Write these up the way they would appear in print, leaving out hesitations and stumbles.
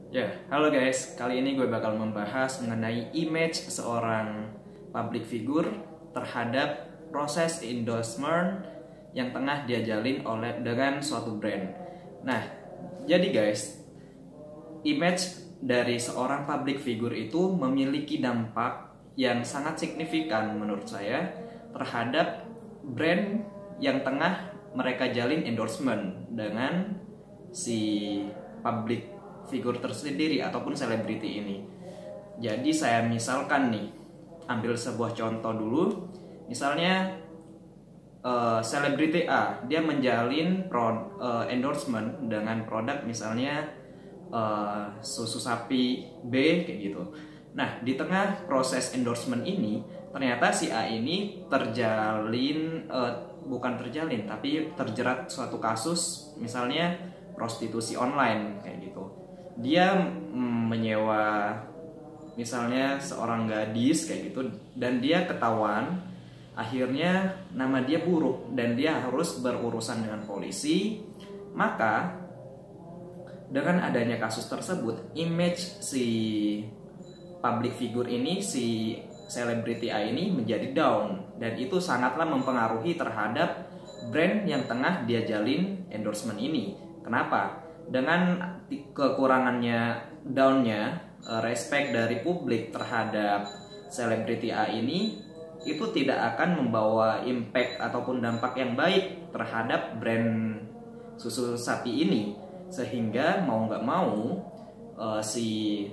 Ya, halo guys. Kali ini gue bakal membahas mengenai image seorang public figure terhadap proses endorsement yang tengah dia jalin dengan suatu brand. Nah, jadi guys, image dari seorang public figure itu memiliki dampak yang sangat signifikan menurut saya terhadap brand yang tengah mereka jalin endorsement dengan si public figur tersendiri ataupun selebriti ini. Jadi saya misalkan nih, ambil sebuah contoh dulu. Misalnya selebriti A, dia menjalin endorsement dengan produk misalnya susu sapi B kayak gitu. Nah, di tengah proses endorsement ini, ternyata si A ini bukan terjalin, tapi terjerat suatu kasus misalnya prostitusi online kayak gitu. Dia menyewa misalnya seorang gadis kayak gitu dan dia ketahuan, akhirnya nama dia buruk dan dia harus berurusan dengan polisi. Maka dengan adanya kasus tersebut, image si public figure ini, si selebriti A ini menjadi down, dan itu sangatlah mempengaruhi terhadap brand yang tengah dia jalin endorsement ini. Kenapa? Dengan kekurangannya, downnya respect dari publik terhadap selebriti A ini, itu tidak akan membawa impact ataupun dampak yang baik terhadap brand susu sapi ini, sehingga mau nggak mau si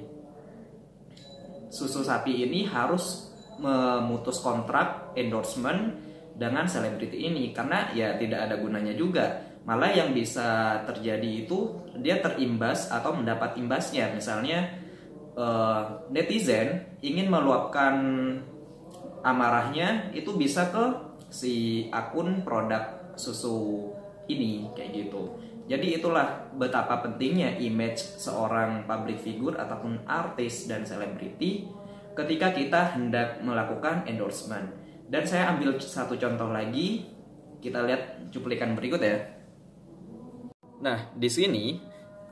susu sapi ini harus memutus kontrak endorsement dengan selebriti ini, karena ya tidak ada gunanya juga. Malah yang bisa terjadi itu dia terimbas atau mendapat imbasnya. Misalnya netizen ingin meluapkan amarahnya, itu bisa ke si akun produk susu ini kayak gitu. Jadi itulah betapa pentingnya image seorang public figure ataupun artis dan selebriti ketika kita hendak melakukan endorsement. Dan saya ambil satu contoh lagi, kita lihat cuplikan berikut ya. Nah, di sini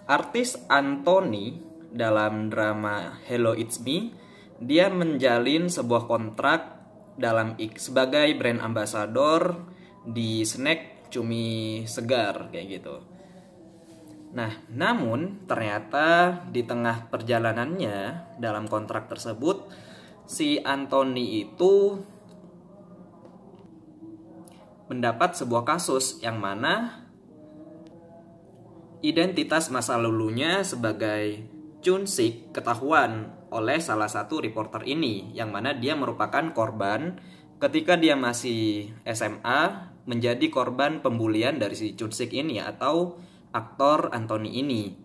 artis Anthony dalam drama Hello It's Me, dia menjalin sebuah kontrak sebagai brand ambassador di snack cumi segar kayak gitu. Nah, namun ternyata di tengah perjalanannya dalam kontrak tersebut, si Anthony itu mendapat sebuah kasus yang mana identitas masa lalunya sebagai Chun-sik ketahuan oleh salah satu reporter ini, yang mana dia merupakan korban ketika dia masih SMA, menjadi korban pembulian dari si Chun-sik ini atau aktor Anthony ini.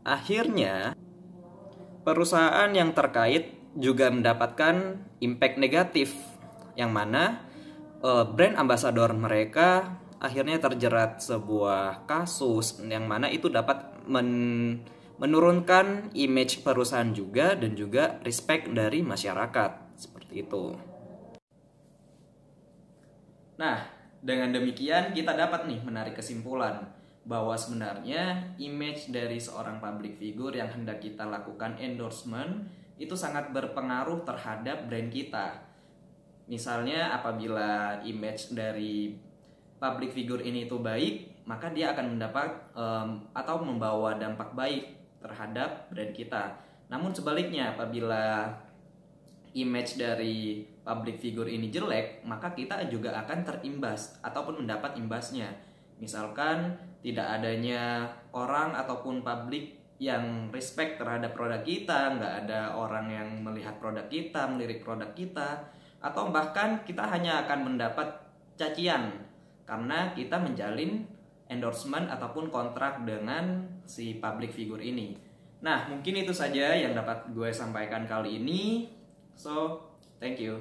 Akhirnya perusahaan yang terkait juga mendapatkan impact negatif, yang mana brand ambassador mereka akhirnya terjerat sebuah kasus yang mana itu dapat menurunkan image perusahaan juga, dan juga respect dari masyarakat seperti itu. Nah, dengan demikian kita dapat nih menarik kesimpulan bahwa sebenarnya image dari seorang public figure yang hendak kita lakukan endorsement itu sangat berpengaruh terhadap brand kita. Misalnya apabila image dari public figure ini itu baik, maka dia akan mendapat atau membawa dampak baik terhadap brand kita. Namun sebaliknya, apabila image dari public figure ini jelek, maka kita juga akan terimbas ataupun mendapat imbasnya. Misalkan tidak adanya orang ataupun publik yang respect terhadap produk kita, nggak ada orang yang melihat produk kita, melirik produk kita, atau bahkan kita hanya akan mendapat cacian karena kita menjalin endorsement ataupun kontrak dengan si public figure ini. Nah, mungkin itu saja yang dapat gue sampaikan kali ini. So, thank you.